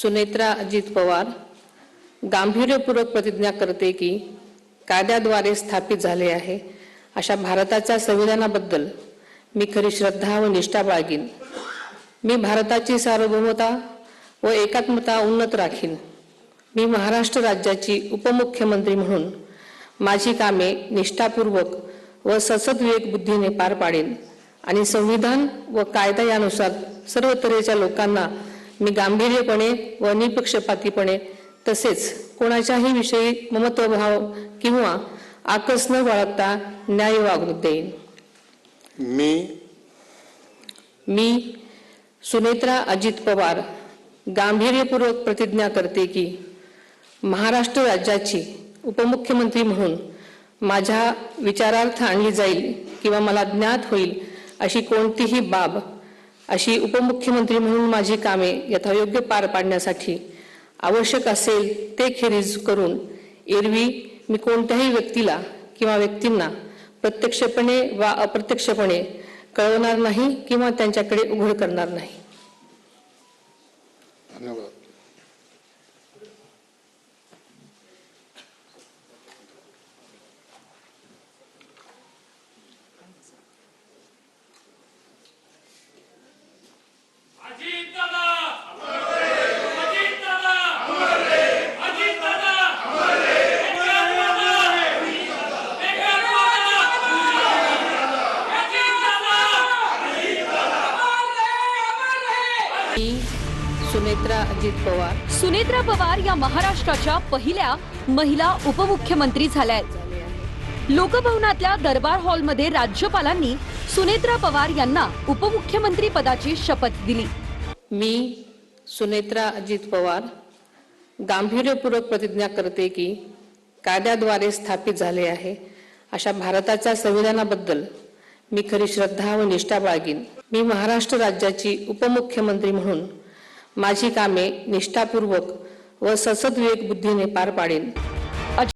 सुनेत्रा अजित पवार गांभीर्यपूर्वक प्रतिज्ञा करते की कायद्याद्वारे स्थापित झाले आहे अशा भारताच्या संविधानाबद्दल मी खरी श्रद्धा व निष्ठा बाळगीन। मी भारताची सार्वभौमता व एकात्मता उन्नत राखीन। मी महाराष्ट्र राज्याची उपमुख्यमंत्री म्हणून माझी कामे निष्ठापूर्वक व ससद्विवेक बुद्धीने पार पाडेन आणि संविधान व कायदा यानुसार सर्व तऱ्हेच्या लोकांना मी गांभीर्यपणे व निपक्षपातीपणे तसेच कोणाच्याही विषयी ममत्वभाव किंवा आकस न बाळगता न्याय वागणूक देईन। मी सुनेत्रा अजित पवार गांभीर्यपूर्वक प्रतिज्ञा करते की महाराष्ट्र राज्याची उपमुख्यमंत्री म्हणून माझ्या विचारार्थ आणली जाईल किंवा मला ज्ञात होईल अशी कोणतीही बाब अशी उपमुख्यमंत्री म्हणून माझी कामे यथायोग्य पार पाडण्यासाठी आवश्यक असेल ते खेरीज करून एरवी मी कोणत्याही व्यक्तीला किंवा व्यक्तींना प्रत्यक्षपणे वा अप्रत्यक्षपणे कळवणार नाही किंवा त्यांच्याकडे उघड करणार नाही। धन्यवाद। सुनेत्रा पवार या महाराष्ट्राच्या पहिल्या महिला उपमुख्यमंत्री झाल्या आहेत। लोकभवनातल्या दरबार हॉलमध्ये राज्यपालांनी सुनेत्रा पवार यांना उपमुख्यमंत्री पदाची शपथ दिली। मी सुनेत्रा अजित पवार गांभीर्यपूर्वक प्रतिज्ञा करते की कायद्याद्वारे स्थापित झाले आहे अशा भारताच्या संविधानाबद्दल मी खरी श्रद्धा व निष्ठा बाळगीन। मी महाराष्ट्र राज्याची उपमुख्यमंत्री म्हणून माझी कामे निष्ठापूर्वक व ससद्विवेक बुद्धीने पार पाडेन